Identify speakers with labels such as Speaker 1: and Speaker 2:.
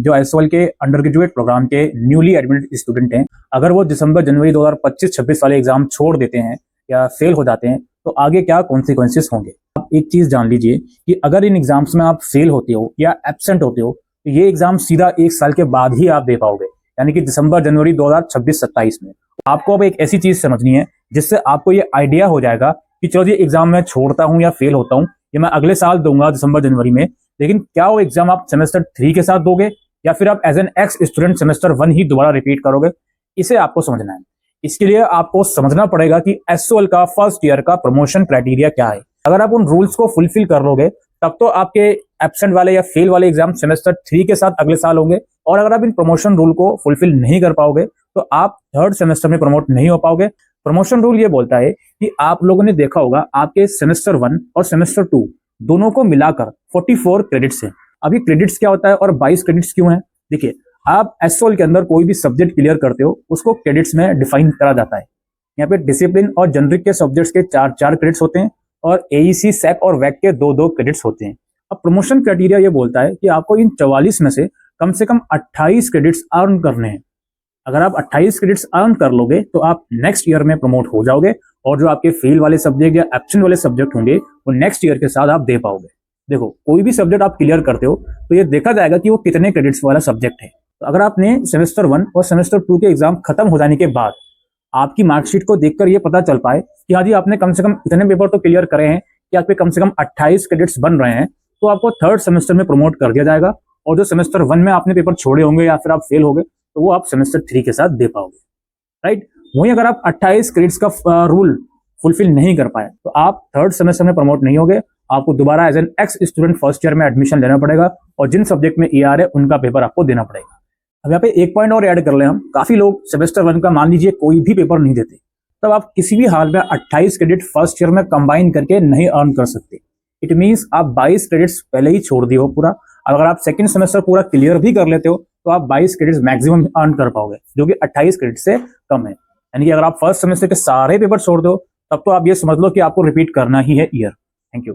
Speaker 1: जो एसओएल के under graduate programme के न्यूली एडमिटेड स्टूडेंट हैं, अगर वो दिसंबर जनवरी 2025-26 वाले एग्जाम छोड़ देते हैं या फेल हो जाते हैं तो आगे क्या कॉन्सिक्वेंसेस होंगे। आप एक चीज जान लीजिए कि अगर इन एग्जाम्स में आप फेल होते हो या एब्सेंट होते हो तो ये एग्जाम सीधा 1 साल के बाद ही आप दे पाओगे, यानी कि दिसंबर जनवरी 2026-27 में। आपको अब एक ऐसी चीज समझनी है जिससे आपको ये आइडिया हो जाएगा कि चलो ये एग्जाम मैं छोड़ता हूँ या फेल होता हूँ, ये मैं अगले साल दूंगा दिसंबर जनवरी में, लेकिन क्या वो एग्जाम आप सेमेस्टर 3 के साथ दोगे या फिर आप as an ex student semester 1 ही दोबारा रिपीट करोगे, इसे आपको समझना है। इसके लिए आपको समझना पड़ेगा कि एसओएल का फर्स्ट ईयर का प्रमोशन क्राइटेरिया क्या है। अगर आप उन रूल्स को फुलफिल कर लोगे तब तो आपके एब्सेंट वाले या फेल वाले एग्जाम सेमेस्टर 3 के साथ अगले साल होंगे, और अगर आप इन प्रमोशन रूल को फुलफिल नहीं कर पाओगे तो आप 3rd सेमेस्टर में प्रमोट नहीं हो पाओगे। प्रमोशन रूल ये बोलता है कि आप लोगों ने देखा होगा आपके सेमेस्टर 1 और सेमेस्टर 2 दोनों को मिलाकर 44 क्रेडिट्स हैं। अभी क्रेडिट्स क्या होता है और 22 क्रेडिट्स क्यों हैं? देखिए, आप एसओएल के अंदर कोई भी सब्जेक्ट क्लियर करते हो उसको क्रेडिट्स में डिफाइन करा जाता है। यहाँ पे डिसिप्लिन और जनरिक के सब्जेक्ट्स के 4-4 क्रेडिट्स होते हैं और एईसी, सैक और वैक के 2-2 क्रेडिट्स होते हैं। अब प्रमोशन क्राइटेरिया ये बोलता है कि आपको इन 44 में से कम 28 क्रेडिट्स अर्न करने हैं। अगर आप 28 क्रेडिट्स अर्न कर लोगे तो आप नेक्स्ट ईयर में प्रमोट हो जाओगे, और जो आपके फेल वाले सब्जेक्ट या एब्सेंट वाले सब्जेक्ट होंगे वो नेक्स्ट ईयर के साथ आप दे पाओगे। देखो, कोई भी सब्जेक्ट आप क्लियर करते हो तो ये देखा जाएगा कि वो कितने क्रेडिट्स वाला सब्जेक्ट है। तो अगर आपने सेमेस्टर 1 और सेमेस्टर 2 के एग्जाम खत्म हो जाने के बाद आपकी मार्कशीट को देखकर ये पता चल पाए कि हाँ जी, आपने कम से कम इतने पेपर तो क्लियर करे हैं कि आपके कम से कम 28 क्रेडिट्स बन रहे हैं, तो आपको 3rd सेमेस्टर में प्रमोट कर दिया जाएगा, और जो सेमेस्टर 1 में आपने पेपर छोड़े होंगे या फिर आप फेल हो गए तो वो आप सेमेस्टर 3 के साथ दे पाओगे, राइट। वहीं अगर आप 28 क्रेडिट्स का रूल फुलफिल नहीं कर पाए तो आप 3rd सेमेस्टर में प्रमोट नहीं होगे, आपको दोबारा as an ex student first year में एडमिशन लेना पड़ेगा, और जिन सब्जेक्ट में ईआर है उनका पेपर आपको देना पड़ेगा। अब यहाँ पे एक पॉइंट और ऐड कर ले हम, काफी लोग सेमेस्टर 1 का मान लीजिए कोई भी पेपर नहीं देते, तब आप किसी भी हाल में 28 क्रेडिट फर्स्ट ईयर में कंबाइन करके नहीं अर्न कर सकते। इट मींस आप 22 क्रेडिट्स पहले ही छोड़ दिए हो पूरा। अगर आप सेकंड सेमेस्टर पूरा क्लियर भी कर लेते हो तो आप 22 क्रेडिट्स मैक्सिमम अर्न कर पाओगे, जो कि 28 क्रेडिट से कम है। यानी कि अगर आप फर्स्ट सेमेस्टर के सारे पेपर छोड़ दो तब तो आप ये समझ लो कि आपको रिपीट करना ही है ईयर। Thank you.